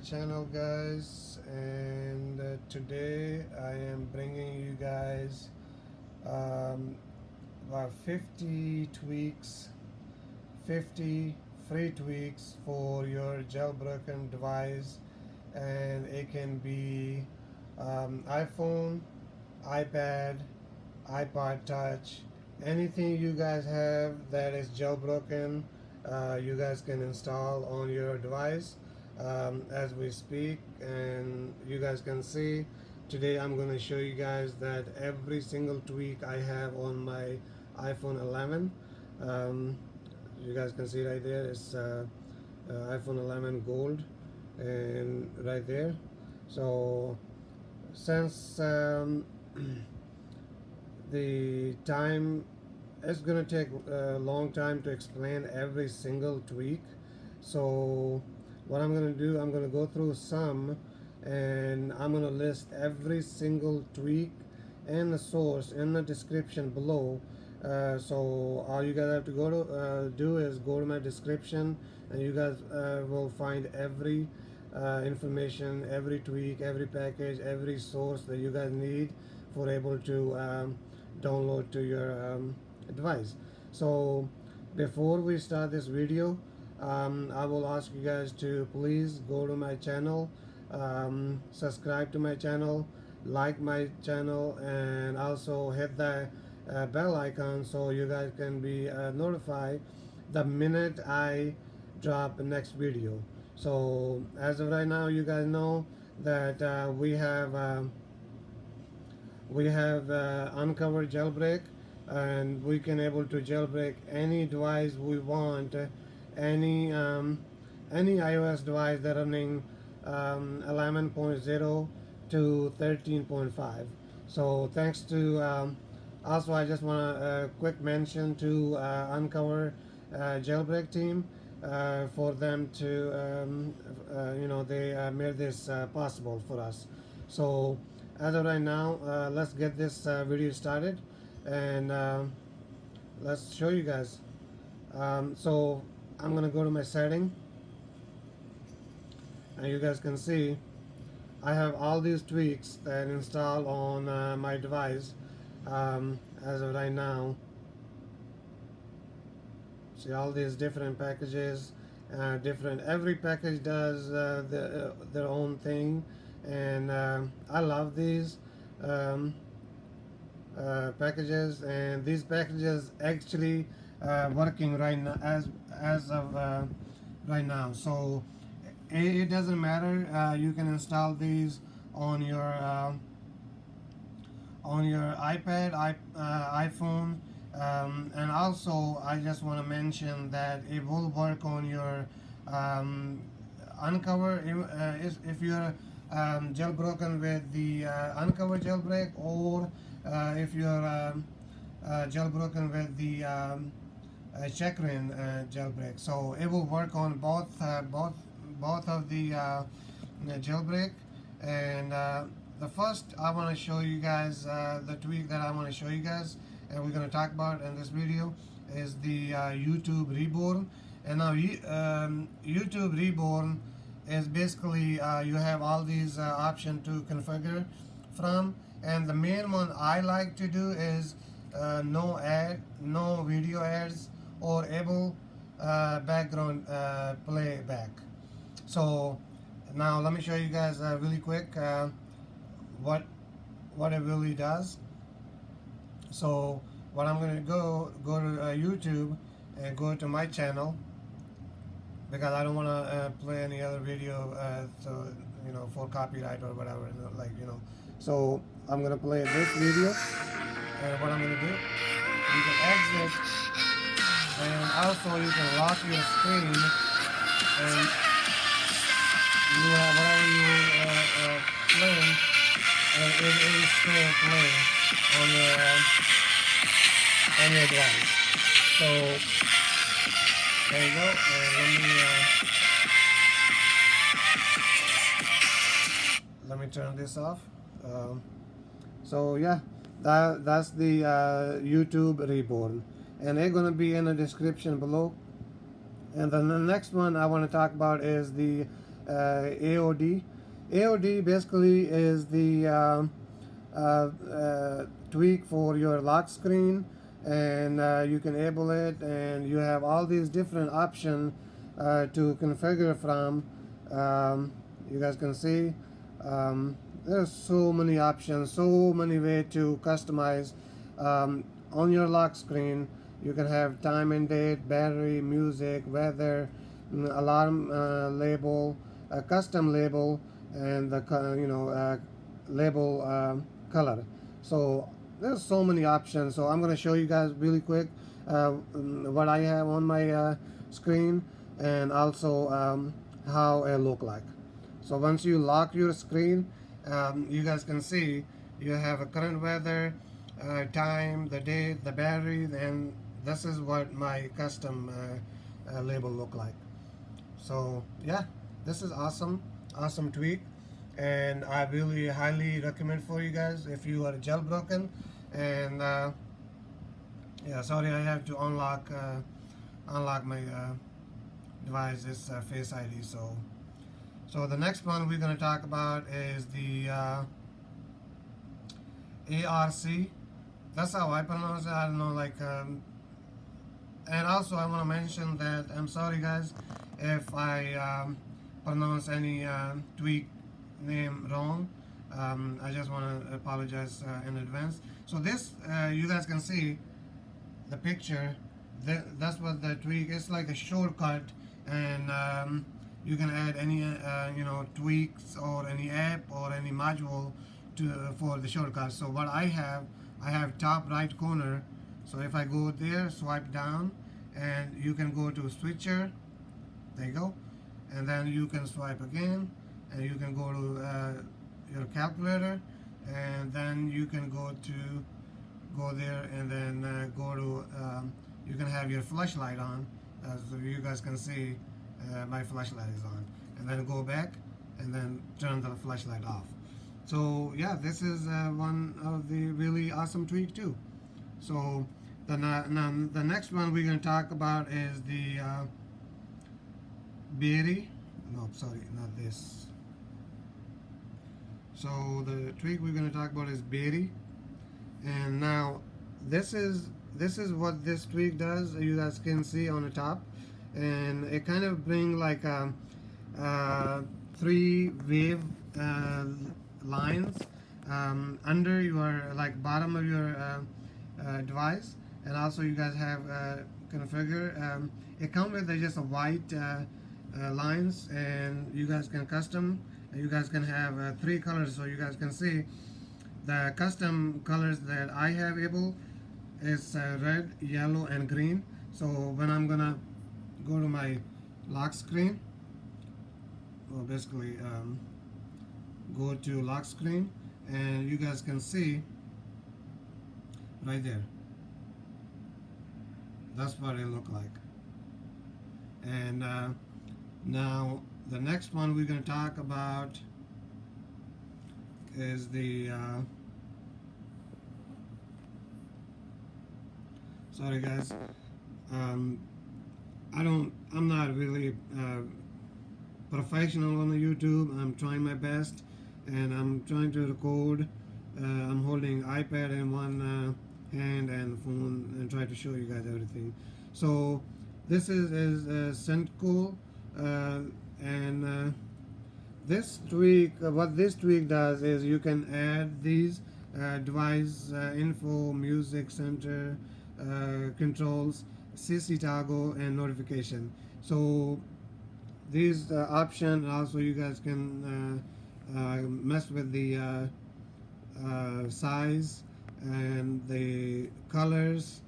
channel, guys, and today I am bringing you guys about 50 tweaks, 50 free tweaks for your jailbroken device, and it can be iPhone, iPad, iPod Touch, anything you guys have that is jailbroken. You guys can install on your device as we speak, and you guys can see today I'm going to show you guys that every single tweak I have on my iPhone 11. You guys can see right there, it's iPhone 11 gold, and right there. So since the time, it's gonna take a long time to explain every single tweak. So what I'm gonna do, I'm gonna go through some, and I'm gonna list every single tweak and the source in the description below. So all you guys have to go to do is go to my description, and you guys will find every information, every tweak, every package, every source that you guys need for able to download to your device. So before we start this video, I will ask you guys to please go to my channel, subscribe to my channel, like my channel, and also hit the bell icon so you guys can be notified the minute I drop the next video. So as of right now, you guys know that we have Unc0ver jailbreak, and we can able to jailbreak any device we want, any iOS device that running 11.0 to 13.5. So thanks to also I just want a quick mention to Unc0ver jailbreak team for them to they made this possible for us. So as of right now, let's get this video started, and let's show you guys. So I'm gonna go to my setting, and you guys can see I have all these tweaks that installed on my device as of right now. See all these different packages, every package does their own thing, and I love these packages, and these packages actually working right now as of right now. So it doesn't matter, you can install these on your iPad, iPhone, and also I just want to mention that it will work on your Unc0ver if you're jailbroken with the Unc0ver jailbreak, or if you're jailbroken with the CheckRai1n jailbreak. So it will work on both of the jailbreak. And the first I want to show you guys, the tweak that I want to show you guys, and we're going to talk about in this video, is the YouTube Reborn. And now YouTube Reborn is basically you have all these options to configure from, and the main one I like to do is no video ads, or able background playback. So now let me show you guys really quick what it really does. So what I'm going to go to YouTube and go to my channel, because I don't want to play any other video, so for copyright or whatever, So I'm gonna play this video, and what I'm gonna do, you can exit, and also you can lock your screen, and you have whatever you playing, and it is still playing on your device. So there you go. Let me turn this off. So yeah, that's the YouTube Reborn, and they're gonna be in the description below. And then the next one I want to talk about is the AOD. AOD basically is the tweak for your lock screen, and you can enable it, and you have all these different options to configure from. You guys can see there's so many options, so many ways to customize on your lock screen. You can have time and date, battery, music, weather, alarm label, a custom label, and the label color. So there's so many options. So I'm going to show you guys really quick what I have on my screen, and also how it look like. So once you lock your screen, you guys can see you have a current weather, time, the date, the battery, and this is what my custom label look like. So yeah, this is awesome tweak, and I really highly recommend for you guys if you are jailbroken. And yeah, sorry, I have to unlock my device, this Face ID. So the next one we're going to talk about is the ARC. That's how I pronounce it. I don't know, like, and also I want to mention that I'm sorry guys if I pronounce any tweak name wrong. I just want to apologize in advance. So this, you guys can see the picture. That's what the tweak is, like a shortcut, and you can add any tweaks or any app or any module for the shortcut. So what I have top right corner. So if I go there, swipe down, and you can go to switcher. There you go, and then you can swipe again, and you can go to your calculator, and then you can go there, and then go to you can have your flashlight on, so you guys can see my flashlight is on, and then go back and then turn the flashlight off. So yeah, this is one of the really awesome tweak too. So the next one we're going to talk about is the Berry. No, sorry, not this. So the tweak we're going to talk about is Berry, and now this is what this tweak does. You guys can see on the top, and it kind of bring like 3 wave lines under your bottom of your device, and also you guys have configure. It comes with just a white lines, and you guys can custom. You guys can have 3 colors, so you guys can see the custom colors that I have able is red, yellow, and green. So when I'm gonna go to my lock screen, well, basically go to lock screen, and you guys can see right there. That's what it look like. And now the next one we're going to talk about is the sorry guys, I'm not really professional on the YouTube. I'm trying my best, and I'm trying to record. I'm holding iPad in one hand and phone, and try to show you guys everything. So this is Centcool, and this tweak, what this tweak does is you can add these device info, music center, controls, CC toggle, and notification. So these options, also you guys can mess with the size and the colors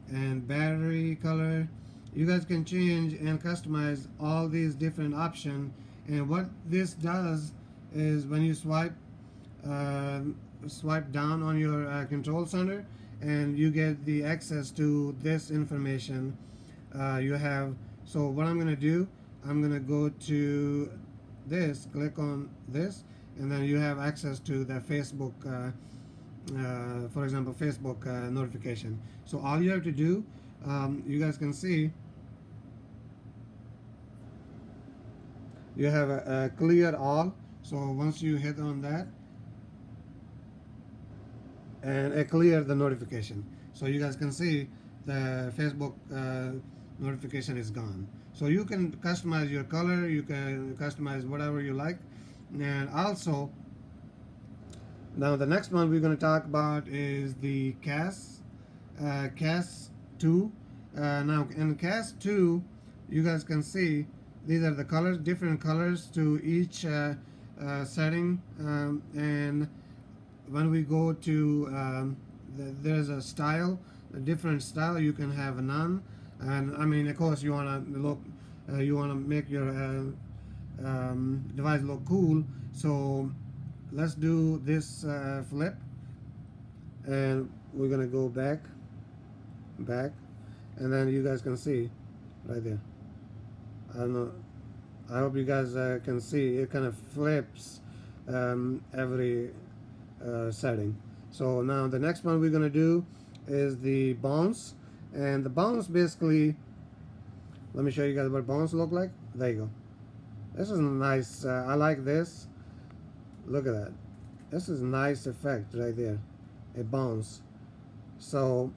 and battery color. You guys can change and customize all these different options. And what this does is when you swipe down on your control center, and you get the access to this information you have. So what I'm going to do, I'm going to go to this, click on this, and then you have access to the Facebook, for example, Facebook notification. So all you have to do, you guys can see, you have a clear all. So once you hit on that, and it clear the notification, so you guys can see the Facebook notification is gone. So you can customize your color, you can customize whatever you like. And also, now the next one we're going to talk about is the CAS 2. Now in CAS 2, you guys can see these are the colors, different colors to each setting, and when we go to there's a style, a different style. You can have none, and I mean, of course, you want to look, you want to make your device look cool. So let's do this flip, and we're gonna go back, and then you guys can see right there. I don't know. I hope you guys can see it kind of flips every setting. So now the next one we're going to do is the bounce, and the bounce basically, let me show you guys what bounce look like. There you go. This is nice. I like this. Look at that. This is a nice effect right there. A bounce. So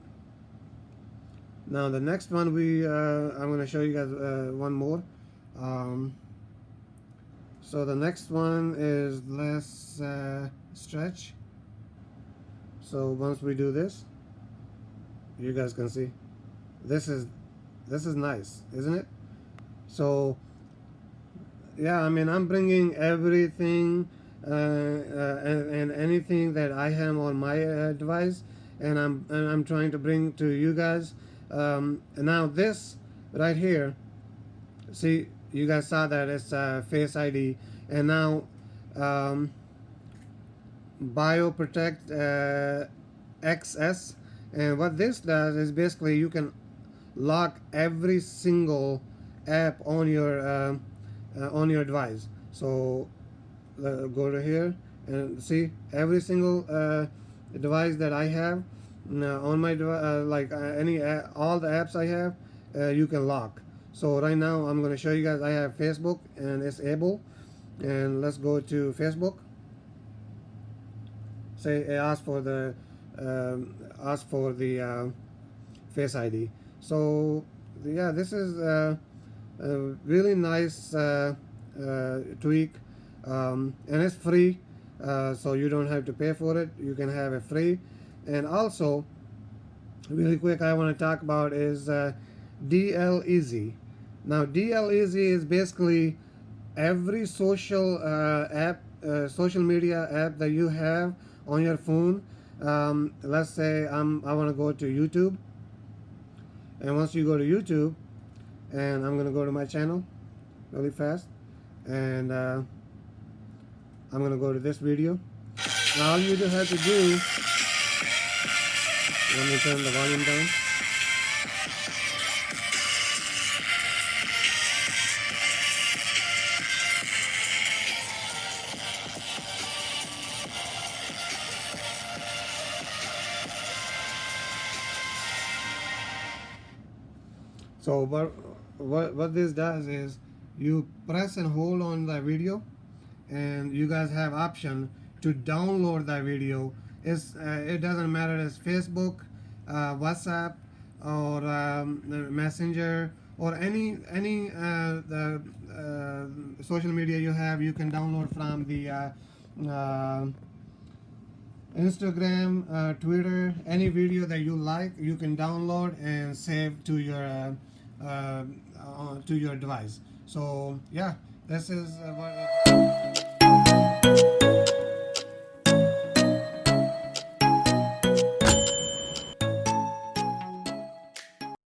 now the next one I'm going to show you guys one more. So the next one is less stretch. So once we do this, you guys can see this is nice, isn't it? So yeah, I mean, I'm bringing everything and anything that I have on my device, and I'm trying to bring to you guys. And now this right here, see, you guys saw that it's Face ID, and now BioProtect XS, and what this does is basically you can lock every single app on your device. So go to here and see every single device that I have on my device, like all the apps I have, you can lock. So right now I'm going to show you guys. I have Facebook and it's able, and let's go to Facebook. Say ask for the Face ID. So yeah, this is a really nice tweak, and it's free, so you don't have to pay for it. You can have it free. And also, really quick, I want to talk about is DLEZ. Now DLEZ is basically every social social media app that you have on your phone. Let's say I want to go to YouTube, and once you go to YouTube, and I'm gonna go to my channel really fast, and I'm gonna go to this video. Now all you have to do, let me turn the volume down. So what this does is you press and hold on the video, and you guys have option to download that video. It doesn't matter, it's Facebook, WhatsApp, or Messenger, or any the social media you have. You can download from the Instagram, Twitter, any video that you like, you can download and save to your device. So yeah, this is what